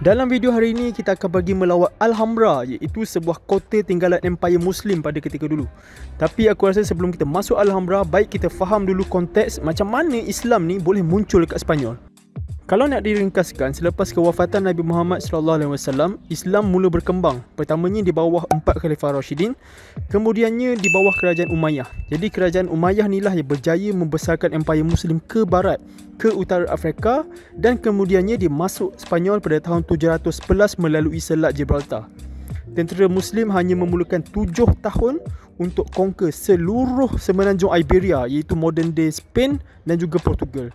Dalam video hari ini kita akan pergi melawat Alhambra, iaitu sebuah kota tinggalan Empayar Muslim pada ketika dulu. Tapi aku rasa sebelum kita masuk Alhambra, baik kita faham dulu konteks macam mana Islam ni boleh muncul dekat Sepanyol. Kalau nak diringkaskan, selepas kewafatan Nabi Muhammad SAW, Islam mula berkembang. Pertamanya di bawah 4 Khalifah Rashidin, kemudiannya di bawah kerajaan Umayyah. Jadi kerajaan Umayyah inilah yang berjaya membesarkan Empayar Muslim ke barat, ke utara Afrika, dan kemudiannya dia masuk Sepanyol pada tahun 711 melalui Selat Gibraltar. Tentera Muslim hanya memerlukan 7 tahun untuk conquer seluruh semenanjung Iberia, iaitu modern day Spain dan juga Portugal.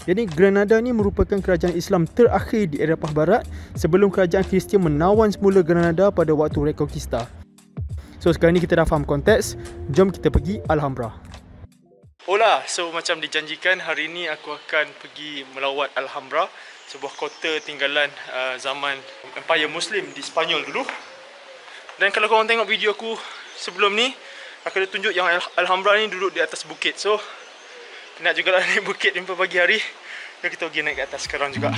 Jadi Granada ni merupakan kerajaan Islam terakhir di Eropah Barat sebelum kerajaan Kristian menawan semula Granada pada waktu Reconquista. So sekarang ni kita dah faham konteks, jom kita pergi Alhambra. Hola, so macam dijanjikan hari ni aku akan pergi melawat Alhambra, sebuah kota tinggalan zaman Empayar Muslim di Sepanyol dulu. Dan kalau korang tengok video aku sebelum ni, aku ada tunjuk yang Alhambra ni duduk di atas bukit. So nak juga lah naik bukit di pagi hari. Jadi kita pergi naik ke atas sekarang juga.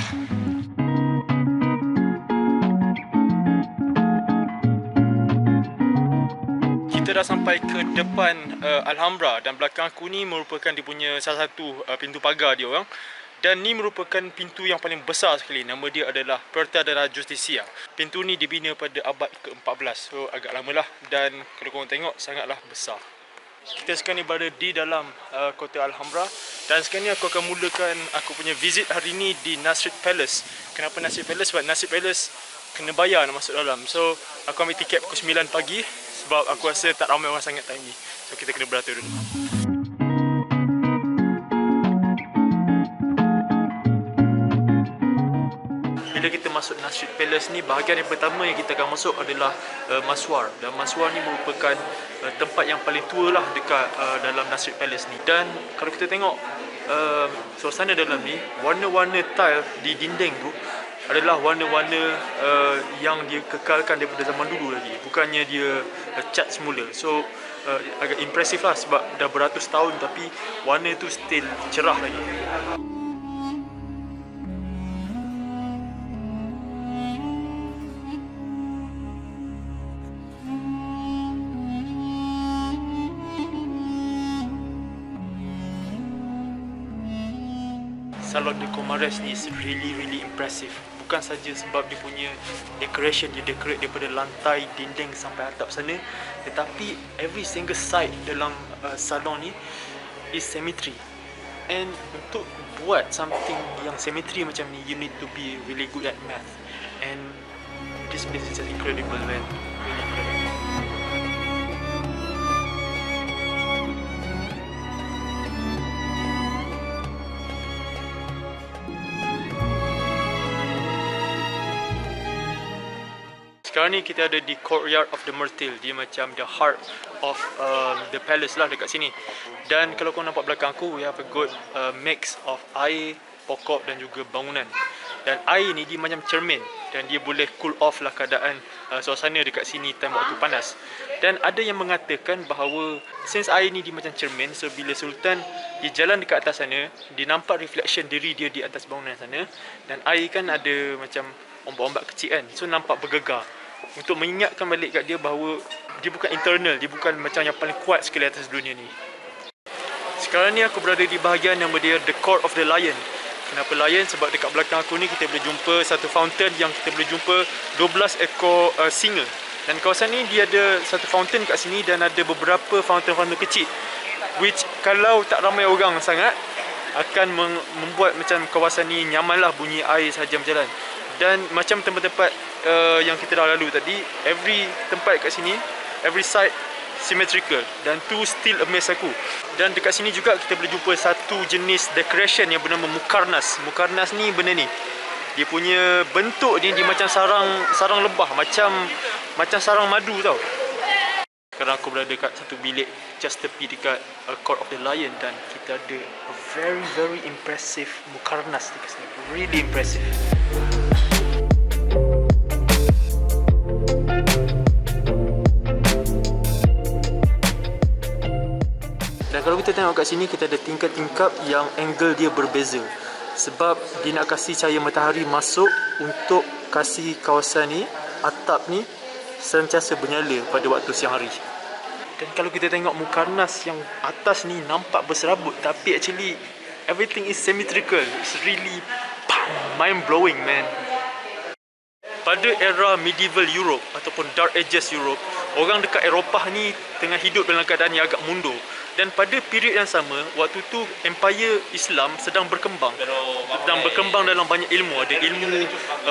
Kita dah sampai ke depan Alhambra dan belakang aku ni merupakan dia punya salah satu pintu pagar dia orang. Dan ni merupakan pintu yang paling besar sekali. Nama dia adalah Puerta de la Justicia. Pintu ni dibina pada abad ke-14. So agak lamalah dan kalau korang tengok sangatlah besar. Kita sekarang ni berada di dalam kota Alhambra dan sekarang ni aku akan mulakan aku punya visit hari ni di Nasrid Palace. Kenapa Nasrid Palace? Sebab Nasrid Palace kena bayar nak masuk dalam. So aku ambil tiket pukul 9 pagi sebab aku rasa tak ramai orang sangat time ni. So kita kena beratur dulu. Bila kita masuk Nasrid Palace ni, bahagian yang pertama yang kita akan masuk adalah Maswar. Dan Maswar ni merupakan tempat yang paling tua lah dekat dalam Nasrid Palace ni. Dan kalau kita tengok suasana dalam ni, warna-warna tile di dinding tu adalah warna-warna yang dia kekalkan daripada zaman dulu lagi. Bukannya dia cat semula. So agak impresif lah sebab dah beratus tahun tapi warna tu still cerah lagi. Salon de Comares ni is really impressive. Bukan saja sebab dia punya decoration, dia decorate daripada lantai, dinding sampai atap sana, tetapi every single side dalam salon ni is symmetry. And untuk buat something yang symmetry macam ni, you need to be really good at math. And this place is just incredible, man. Really incredible. Sekarang ni kita ada di Courtyard of the Myrtle. Dia macam the heart of the palace lah dekat sini. Dan kalau korang nampak belakang aku, we have a good mix of air, pokok dan juga bangunan. Dan air ni dia macam cermin dan dia boleh cool off lah keadaan suasana dekat sini time waktu panas. Dan ada yang mengatakan bahawa since air ni dia macam cermin, so bila Sultan dia jalan dekat atas sana, dia nampak reflection diri dia di atas bangunan sana. Dan air kan ada macam ombak-ombak kecil kan, so nampak bergegar. Untuk mengingatkan balik kat dia bahawa dia bukan internal, dia bukan macam yang paling kuat sekali atas dunia ni. Sekarang ni aku berada di bahagian nama dia The Court of the Lion. Kenapa lion? Sebab dekat belakang aku ni kita boleh jumpa satu fountain yang kita boleh jumpa 12 ekor singa. Dan kawasan ni dia ada satu fountain kat sini dan ada beberapa fountain-fountain kecil, which kalau tak ramai orang sangat akan membuat macam kawasan ni nyamanlah, bunyi air sahaja berjalan. Dan macam tempat-tempat yang kita dah lalu tadi, every tempat kat sini, every side symmetrical, dan tu still amaze aku. Dan dekat sini juga kita boleh jumpa satu jenis decoration yang bernama mukarnas. Mukarnas ni benda ni, dia punya bentuk dia macam sarang lebah, macam sarang madu tau. Sekarang aku berada dekat satu bilik just tepi dekat Court of the Lion dan kita ada a very impressive mukarnas dekat sini. Really impressive. Dan kalau kita tengok kat sini, kita ada tingkap-tingkap yang angle dia berbeza. Sebab dia nak kasih cahaya matahari masuk untuk kasih kawasan ni, atap ni sentiasa bernyala pada waktu siang hari. Dan kalau kita tengok Mukarnas yang atas ni nampak berserabut, tapi actually everything is symmetrical. It's really mind blowing, man. Pada era medieval Europe ataupun Dark Ages Europe, orang dekat Eropah ni tengah hidup dalam keadaan yang agak mundur. Dan pada period yang sama, waktu tu Empire Islam sedang berkembang. Sedang berkembang dalam banyak ilmu. Ada ilmu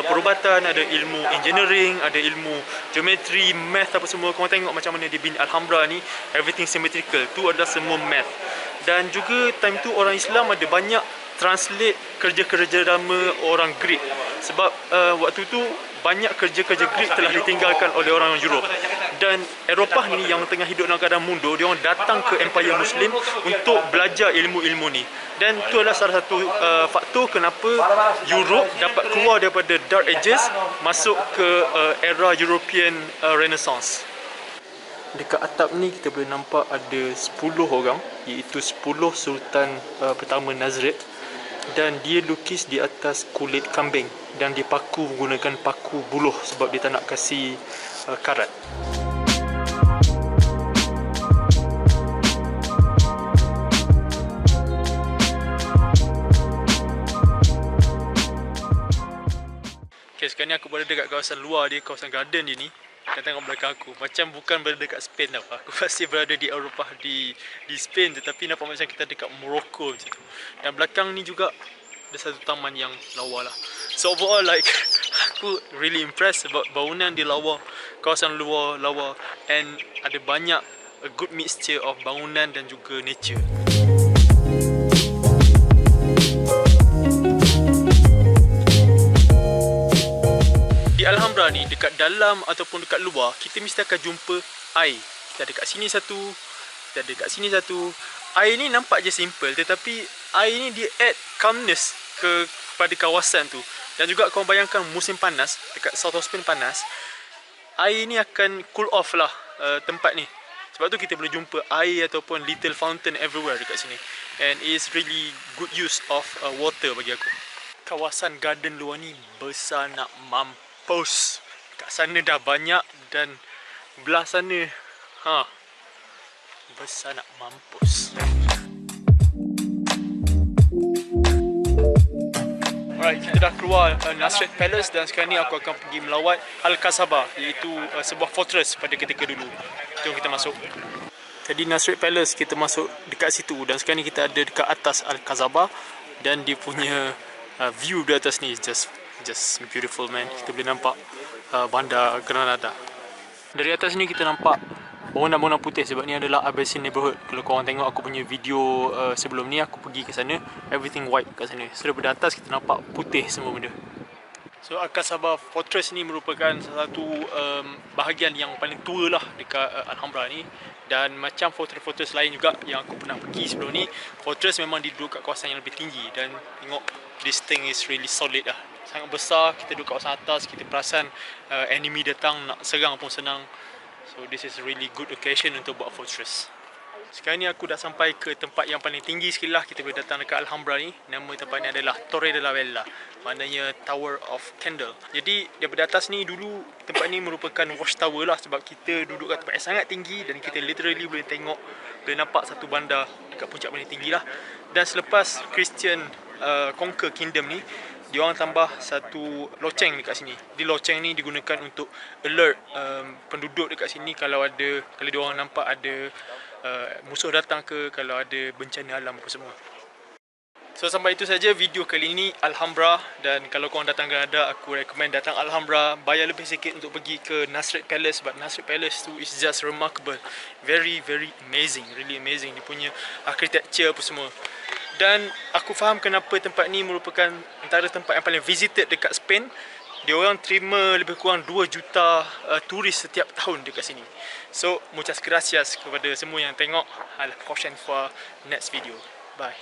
perubatan, ada ilmu engineering, ada ilmu geometry, math apa semua. Korang tengok macam mana di Bin Alhambra ni, everything symmetrical. Tu adalah semua math. Dan juga time tu orang Islam ada banyak translate kerja-kerja drama orang Greek. Sebab waktu tu banyak kerja-kerja Greek telah ditinggalkan oleh orang Europe. Dan Eropah ni yang tengah hidup dalam keadaan mundur, dia orang datang ke Empire Muslim untuk belajar ilmu-ilmu ni. Dan itu adalah salah satu faktor kenapa Europe dapat keluar daripada Dark Ages masuk ke era European Renaissance. Dekat atap ni kita boleh nampak ada 10 orang, iaitu 10 Sultan pertama Nazrid. Dan dia lukis di atas kulit kambing dan dipaku menggunakan paku buluh sebab dia tak nak kasih karat. Okay, sekarang ni aku berada dekat kawasan luar dia, kawasan garden dia ni. Kau tengok belakang aku, macam bukan berada dekat Spain tau. Aku masih berada di Eropah, di Spain, tetapi nampak macam kita dekat Morocco macam tu. Dan belakang ni juga ada satu taman yang lawa lah. So overall like aku really impressed sebab bangunan dia lawa, kawasan luar lawa, and ada banyak a good mixture of bangunan dan juga nature. Di Alhambra ni, dekat dalam ataupun dekat luar, kita mesti akan jumpa air. Kita ada kat sini satu, kita ada kat sini satu. Air ni nampak je simple, tetapi air ni dia add calmness kepada kawasan tu. Dan juga korang bayangkan musim panas, dekat South of Spain panas, air ni akan cool off lah tempat ni. Sebab tu kita boleh jumpa air ataupun little fountain everywhere dekat sini. And it's really good use of water bagi aku. Kawasan garden luar ni besar nak mampus. Kat sana dah banyak dan belah sana besar nak mampus. Alright, kita dah keluar Nasrid Palace dan sekarang ni aku akan pergi melawat Al-Qasabah, iaitu sebuah fortress pada ketika dulu. Jom kita masuk. Jadi Nasrid Palace kita masuk dekat situ dan sekarang ni kita ada dekat atas Al-Qasabah dan dia punya view di atas ni just beautiful, man. Kita boleh nampak bandar Granada. Dari atas ni kita nampak bangunan-bangunan putih sebab ni adalah Abbasid neighborhood. Kalau korang tengok aku punya video sebelum ni, aku pergi ke sana, everything white kat sana. So daripada atas kita nampak putih semua benda. So Al-Qasabah Fortress ni merupakan salah satu bahagian yang paling tua lah dekat Alhambra ni. Dan macam fortress-fortress lain juga yang aku pernah pergi sebelum ni, fortress memang duduk kat kawasan yang lebih tinggi. Dan tengok, this thing is really solid lah. Sangat besar, kita duduk kat kawasan atas, kita perasan enemy datang nak serang pun senang. So this is a really good occasion untuk buat fortress. Sekarang ni aku dah sampai ke tempat yang paling tinggi sekali lah kita boleh datang dekat Alhambra ni. Nama tempat ni adalah Torre de la Vela, maknanya Tower of Candle. Jadi daripada atas ni dulu tempat ni merupakan watchtower lah sebab kita duduk kat tempat yang sangat tinggi dan kita literally boleh tengok, boleh nampak satu bandar dekat puncak paling tinggi lah. Dan selepas Christian conquer kingdom ni, dia orang tambah satu loceng dekat sini. Di loceng ni digunakan untuk alert penduduk dekat sini kalau dia orang nampak ada musuh datang ke, kalau ada bencana alam apa semua. So sampai itu saja video kali ini Alhambra, dan kalau korang datang Granada, aku recommend datang Alhambra. Bayar lebih sikit untuk pergi ke Nasrid Palace sebab Nasrid Palace tu is just remarkable. Very amazing, really amazing. Dia punya architecture apa semua. Dan aku faham kenapa tempat ni merupakan antara tempat yang paling visited dekat Spain. Dia orang terima lebih kurang 2 juta turis setiap tahun dekat sini. So, muchas gracias kepada semua yang tengok. À la prochaine fois, next video. Bye.